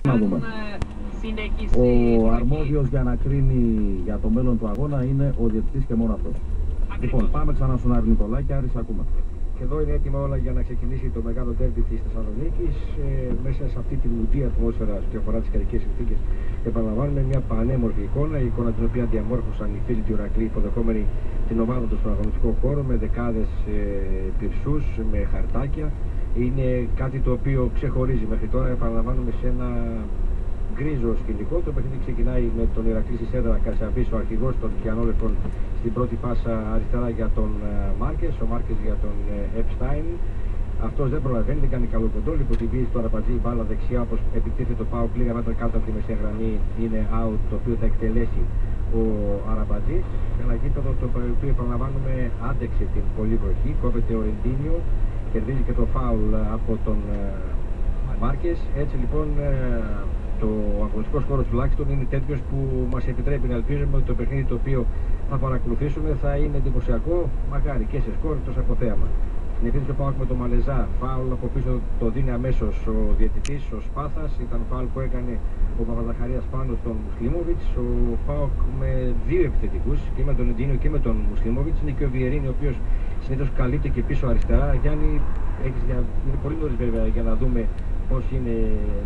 Να δούμε. Ο αρμόδιος για να κρίνει για το μέλλον του αγώνα είναι ο διαιτητής και μόνο αυτός. Λοιπόν, πάμε ξανά στον Άρη Νικολάκη. Άρη, ακούμε. Και εδώ είναι έτοιμα όλα για να ξεκινήσει το μεγάλο ντέρμπι της Θεσσαλονίκης. Μέσα σε αυτή τη μουτή ατμόσφαιρα σε ό,τι αφορά τις καιρικές συνθήκες, επαναλαμβάνουμε μια πανέμορφη εικόνα, η εικόνα την οποία διαμόρφωσαν οι φίλοι του Ηρακλή, υποδεχόμενοι την ομάδα του στον αγωνιστικό χώρο με δεκάδες πυρσούς, με χαρτάκια. Είναι κάτι το οποίο ξεχωρίζει μέχρι τώρα. Επαναλαμβάνουμε σε ένα γκρίζο σκηνικό. Το παιχνίδι ξεκινάει με τον Ηρακλή στη σέντρα, Καρσιαπής, ο αρχηγός των Κιανόλευκων, στην πρώτη πάσα αριστερά για τον Μάρκες, ο Μάρκες για τον Επστάιν. Αυτός δεν προλαβαίνει, δεν κάνει καλό κοντρόλ. Υπό την πίεση του Αραμπατζή, η μπάλα δεξιά, όπως επιτίθεται το ΠΑΟΚ, λίγα μέτρα κάτω από τη μεσαία γραμμή, είναι out, το οποίο θα εκτελέσει ο Αραμπατζής. Ένα γήπεδο το οποίο επαναλαμβάνουμε άντεξε την πολύ βροχή. Κόβεται ο Ρεντίνιο, κερδίζει και το φάουλ από τον Μάρκες. Έτσι λοιπόν το αγωνιστικός χώρος τουλάχιστον είναι τέτοιος που μας επιτρέπει να ελπίζουμε ότι το παιχνίδι το οποίο θα παρακολουθήσουμε θα είναι εντυπωσιακό, μακάρι και σε σκορ τόσο από θέαμα. Συνεχίζει το ΠΑΟΚ με τον Μαλεζά, φάουλ από πίσω το δίνει αμέσως ο διαιτητής, ο Σπάθας. Ήταν φάουλ που έκανε ο Παπαζαχαρίας πάνω στον Μουσλίμοβιτς. Ο ΠΑΟΚ με δύο επιθετικούς, και με τον Εντίνιο και με τον Μουσλίμοβιτς. Είναι και ο Βιερίνη, ο οποίος συνήθως καλύπτει και πίσω αριστερά. Γιάννη, είναι πολύ νωρίς βέβαια για να δούμε πώς είναι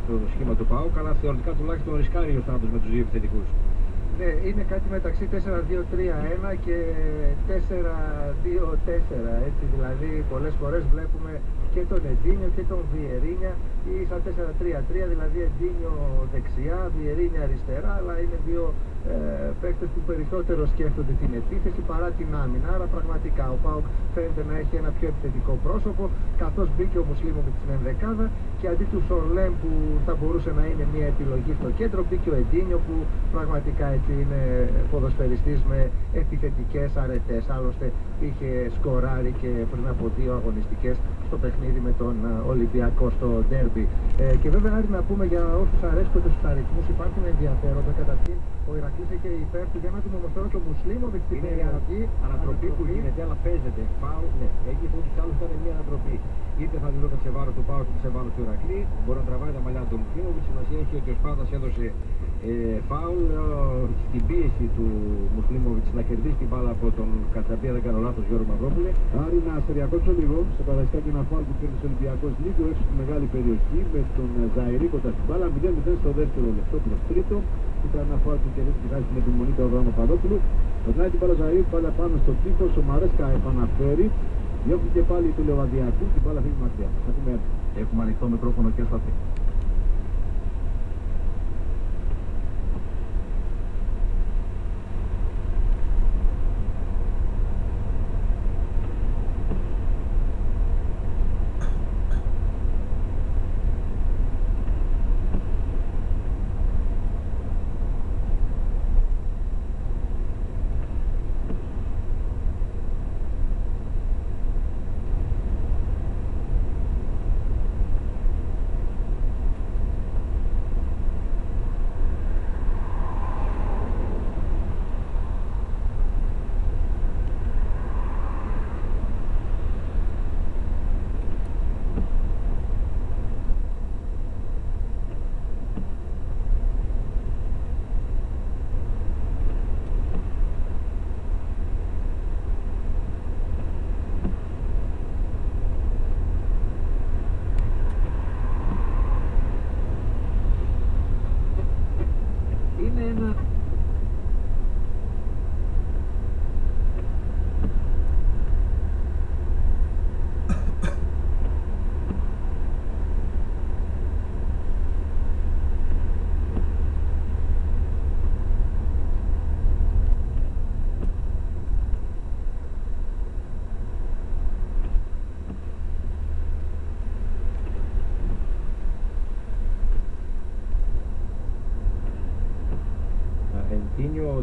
το σχήμα του ΠΑΟΚ, αλλά θεωρητικά τουλάχιστον ρισκάρει ο Σταύρος με τους δύο επιθετικούς. Ναι, είναι κάτι μεταξύ 4-2-3-1 και 4-2-4, έτσι, δηλαδή πολλές φορές βλέπουμε και τον Εντίνιο και τον Βιερίνια ή σαν 4-3-3, δηλαδή Εντίνιο δεξιά, Βιερίνια αριστερά, αλλά είναι δύο παίκτες που περισσότερο σκέφτονται την επίθεση παρά την άμυνα. Άρα πραγματικά ο ΠΑΟΚ φαίνεται να έχει ένα πιο επιθετικό πρόσωπο, καθώς μπήκε ο Μουσλίμοβιτς στην ενδεκάδα και αντί του Σορλέμ που θα μπορούσε να είναι μια επιλογή στο κέντρο, μπήκε ο Εντίνιο που πραγματικά έτσι είναι ποδοσφαιριστής με επιθετικές αρετές. Άλλωστε είχε σκοράρει και πριν από 2 αγωνιστικές στο παιχνίδι με τον Ολυμπιακό στο ντέρμπι. Και βέβαια Άρη, να πούμε για όσους αρέσκονται στους αριθμούς, υπάρχουν ενδιαφέροντα. Καταρχήν ο Ηρακλής έχει υπέρ του, για να δούμε όμως τώρα το Μουσλίμοβιτς στην περιοχή. Ανατροπή που γίνεται, αλλά παίζεται. Φάουλ, ναι, εκεί ούτως ή άλλως ήταν μια ανατροπή. Είτε θα τη δώσει σε βάρος του ΠΑΟΚ είτε σε βάρος του Ηρακλή. Μπορεί να τραβάει τα μαλλιά του Μουσλίμοβιτς. Σημασία έχει ότι ο Σπάθας έδωσε φάουλ στην πίεση του Μουσλίμοβιτς να κερδίσει την μπάλα από τον Κατσαπία, δεν κάνω λάθος, Γιώργο Μαυρόπουλε. Άρη, να σε διακόψω λίγο. Σε παραστάκι ένα φάουλ που κέρδισε ο Ολυμπιακός λίγο έξω στη μεγάλη περιοχή με τον Ζαηρή κοντά στην μπάλα. 0-0 στο δεύτερο λεπτό προς τρίτο. Ήταν ένα φάουλ που κερδίσει την επιμονή του Αβραάμου Παδόπουλου. Περνάει την μπάλα Ζαηρή, πάλι πάνω στο τείχος. Ο Μαρέσκα επαναφέρει. Διώχνει και πάλι του Λεβαδιακού. Την μπάλα φύγει μακριά. Έχουμε ανοιχτό μικρόφωνο και σταθή.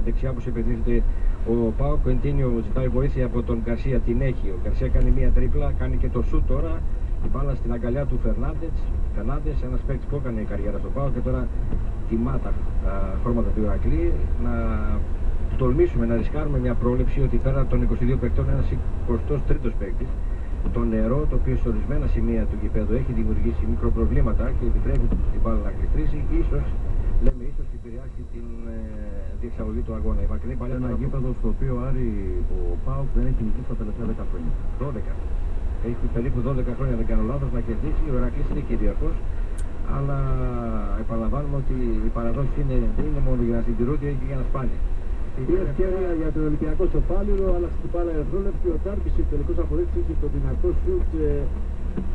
Δεξιά που συμπαιδεύεται ο ΠΑΟΚ, ο Εντίνιο ζητάει βοήθεια από τον Γκαρσία, την έχει. Ο Γκαρσία κάνει μια τρίπλα, κάνει και το σούτ τώρα. Η μπάλα στην αγκαλιά του Φερνάντες, ένας παίκτης που έκανε καριέρα στο ΠΑΟΚ και τώρα τιμά τα χρώματα του Ηρακλή. Να τολμήσουμε να ρισκάρουμε μια πρόληψη ότι πέρα από των 22 παικτών ένας 23ος παίκτης, το νερό, το οποίο σε ορισμένα σημεία του γηπέδου έχει δημιουργήσει μικροπροβλήματα και επιτρέπει την μπάλα να γλιστρήσει, ίσως επηρεάσει την διεξαγωγή του αγώνα. Η μακρινή παλιά ένα γήπεδο στο οποίο Άρη ο ΠΑΟΚ δεν έχει νικήσει τα τελευταία 10 χρόνια. 12. Έχει περίπου 12 χρόνια, δεν κάνω λάθος, να κερδίσει. Ο Ηρακλής είναι κυρίαρχος. Αλλά επαναλαμβάνουμε ότι οι παραδόσεις είναι μόνο για να συντηρούνται και για να σπάνε. Η ευκαιρία για τον Ολυμπιακό στο Πάλιρο, αλλά στην μπάλα ευρωλεπτή ο Τάρμπης, τελικός αποδείκτης, είχε το δυνατό σουτ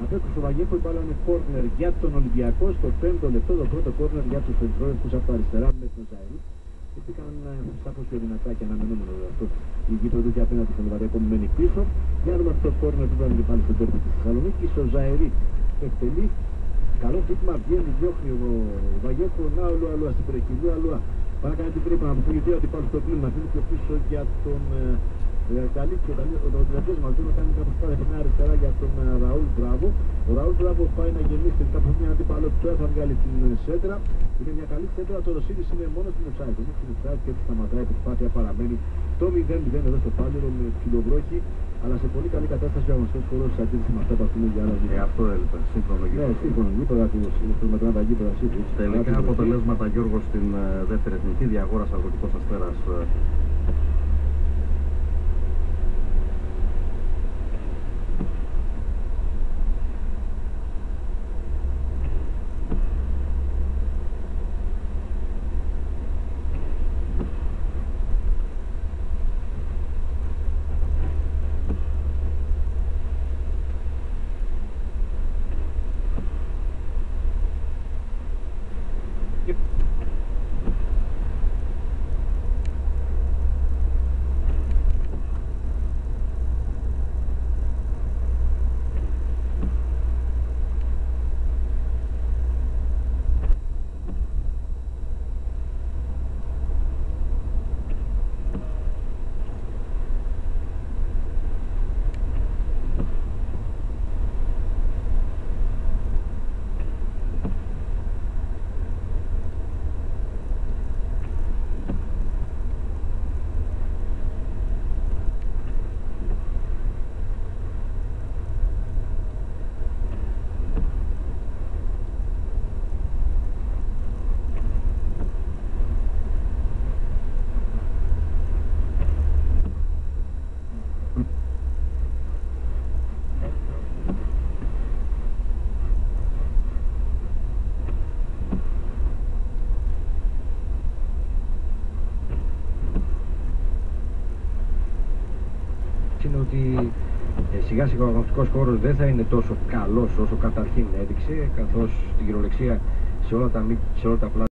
απέκρουσε ο Βαγγέφο. Η μπάλα είναι κόρνερ για τον Ολυμπιακό στο 5ο λεπτό, το πρώτο κόρνερ για τους Σεντρόεφους από τα αριστερά με τον Ζαΐρη. Υπήρχαν σαφώς πιο δυνατά και αναμενόμενο αυτό. Η γήπεδο του απέναντι στον Βαριακό που μένει πίσω. Για να δούμε αυτό το κόρνερ που ήταν πάλι στο τέρμα της Θεσσαλονίκης. Ο Ζαΐρη εκτελεί. Καλό χτύπημα, βγαίνει, διώχνει ο Βαγγέφο. Να αλλού στην προκυλού, αλλού. Παρά κάνει την τρύπα να αποφυγηθεί ότι υπάρχει στο κλίμα. Αφήνει πιο πίσω για τον Καλίτ και ο τελευταίος Μαλτίνο κάνει μια προσπάθεια από μια αριστερά για τον Ραούλ Μπράβο. Ο Ραούλ Μπράβο πάει να γεννήσει τελικά από μια αντίπαλο που θα βγάλει την σέντρα. Είναι μια καλή σέντρα, το Ρωσίδης είναι μόνο στην offside. Όμως στην offside και έτσι σταματάει, η προσπάθεια παραμένει το 0-0 εδώ στο Πάλιρο με ψιλοβρόχη, αλλά σε πολύ καλή κατάσταση ο αγωνιστικός χώρος σε αντίθεση με αυτά που ακούμε για άλλα γήπεδα. Αυτό έλειπε, σύγχρονο γήπεδο. Ναι, σύγχρονο γήπεδο ακριβώς. Είναι μετράνε τα γήπεδα σύγχρονο. Τελικά αποτελέσματα, Γιώργο, στην δεύτερη εθνική διαγόρας Αργωτικός Αστέρας. Είναι ότι σιγά σιγά ο αγωνιστικός χώρος δεν θα είναι τόσο καλός όσο καταρχήν έδειξε, καθώς στην κυριολεξία σε όλα τα πλάτη